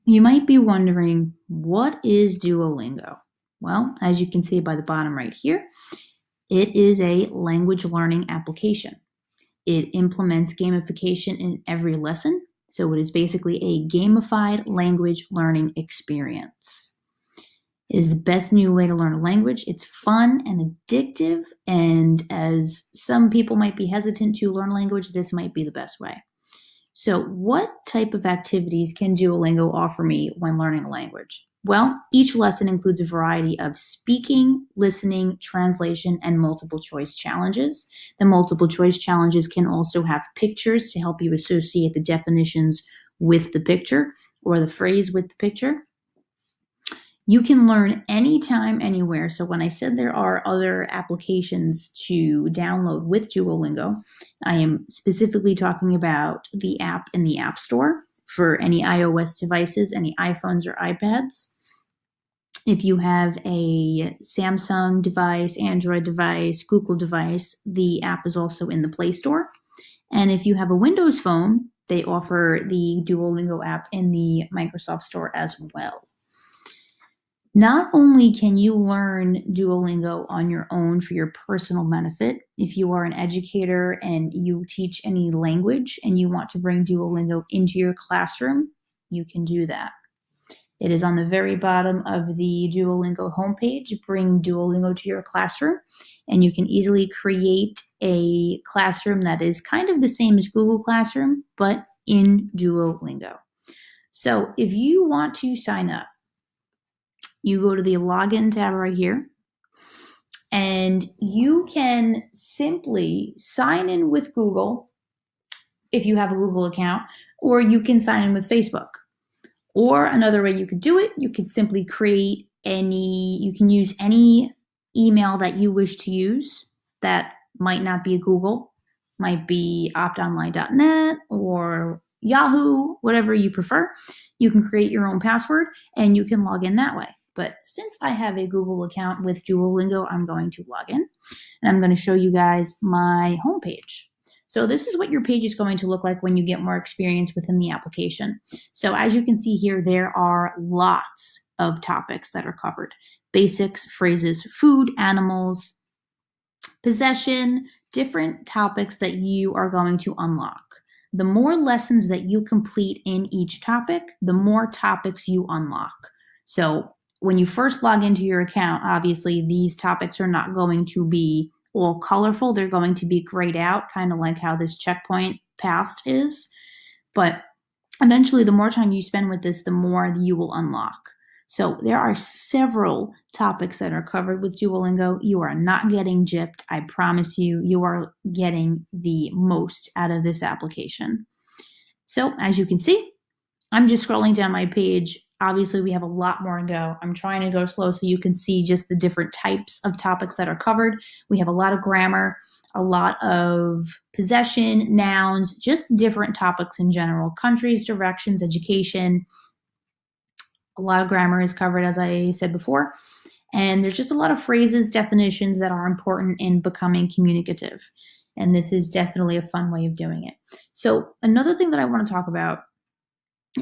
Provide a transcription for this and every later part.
You might be wondering, what is Duolingo? Well, as you can see by the bottom right here, it is a language learning application. It implements gamification in every lesson, so it is basically a gamified language learning experience. It is the best new way to learn a language. It's fun and addictive, and as some people might be hesitant to learn language, this might be the best way. So, what type of activities can Duolingo offer me when learning a language? Well, each lesson includes a variety of speaking, listening, translation, and multiple choice challenges. The multiple choice challenges can also have pictures to help you associate the definitions with the picture or the phrase with the picture. You can learn anytime, anywhere. So when I said there are other applications to download with Duolingo, I am specifically talking about the app in the App Store for any iOS devices, any iPhones or iPads. If you have a Samsung device, Android device, Google device, the app is also in the Play Store. And if you have a Windows phone, they offer the Duolingo app in the Microsoft Store as well. Not only can you learn Duolingo on your own for your personal benefit, if you are an educator and you teach any language and you want to bring Duolingo into your classroom, you can do that. It is on the very bottom of the Duolingo homepage, Bring Duolingo to Your Classroom, and you can easily create a classroom that is kind of the same as Google Classroom, but in Duolingo. So if you want to sign up, you go to the login tab right here, and you can simply sign in with Google if you have a Google account, or you can sign in with Facebook. Or another way you could do it, you could simply you can use any email that you wish to use that might not be a Google, might be optonline.net or Yahoo, whatever you prefer. You can create your own password and you can log in that way. But since I have a Google account with Duolingo, I'm going to log in and I'm going to show you guys my homepage. So this is what your page is going to look like when you get more experience within the application. So as you can see here, there are lots of topics that are covered. Basics, phrases, food, animals, possession, different topics that you are going to unlock. The more lessons that you complete in each topic, the more topics you unlock. So when you first log into your account, obviously these topics are not going to be all colorful. They're going to be grayed out, kind of like how this checkpoint passed is. But eventually, the more time you spend with this, the more you will unlock. So there are several topics that are covered with Duolingo. You are not getting gypped. I promise you, you are getting the most out of this application. So as you can see, I'm just scrolling down my page. Obviously, we have a lot more to go. I'm trying to go slow so you can see just the different types of topics that are covered. We have a lot of grammar, a lot of possession, nouns, just different topics in general, countries, directions, education. A lot of grammar is covered, as I said before. And there's just a lot of phrases, definitions that are important in becoming communicative. And this is definitely a fun way of doing it. So another thing that I want to talk about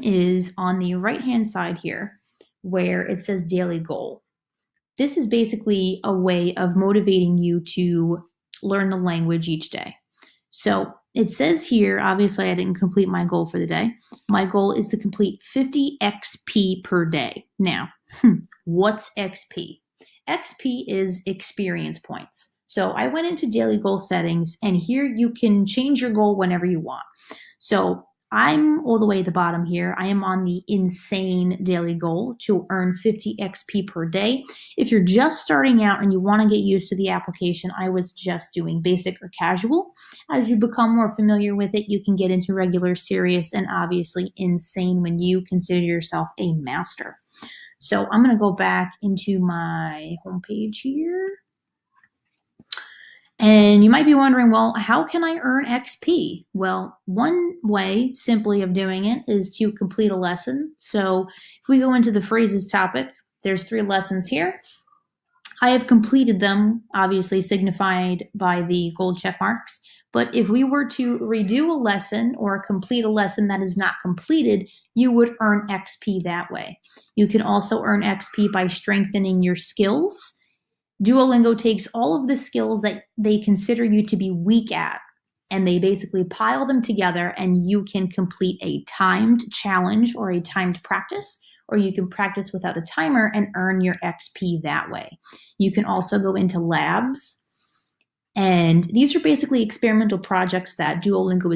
is on the right-hand side here, where it says daily goal. This is basically a way of motivating you to learn the language each day. So it says here, obviously I didn't complete my goal for the day. My goal is to complete 50 XP per day. Now, what's XP? XP is experience points. So I went into daily goal settings, and here you can change your goal whenever you want. So I'm all the way at the bottom here. I am on the insane daily goal to earn 50 XP per day. If you're just starting out and you want to get used to the application, I was just doing basic or casual. As you become more familiar with it, you can get into regular, serious, and obviously insane when you consider yourself a master. So I'm going to go back into my homepage here. And you might be wondering, well, how can I earn XP? Well, one way simply of doing it is to complete a lesson. So if we go into the phrases topic, there's 3 lessons here. I have completed them, obviously signified by the gold check marks, But if we were to redo a lesson or complete a lesson that is not completed, you would earn XP that way. You can also earn XP by strengthening your skills. Duolingo takes all of the skills that they consider you to be weak at, and they basically pile them together, and you can complete a timed challenge or a timed practice, or you can practice without a timer and earn your XP that way. You can also go into labs, and these are basically experimental projects that Duolingo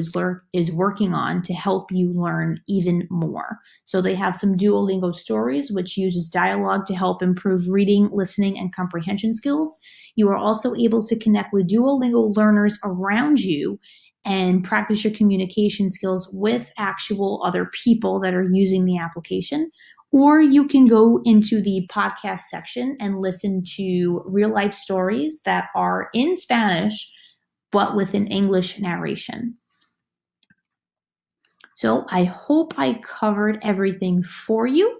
is working on to help you learn even more. So they have some Duolingo stories, which uses dialogue to help improve reading, listening, and comprehension skills. You are also able to connect with Duolingo learners around you and practice your communication skills with actual other people that are using the application. Or you can go into the podcast section and listen to real life stories that are in Spanish, but with an English narration. So I hope I covered everything for you.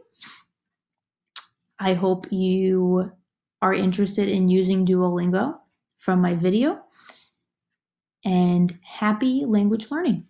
I hope you are interested in using Duolingo from my video. And happy language learning.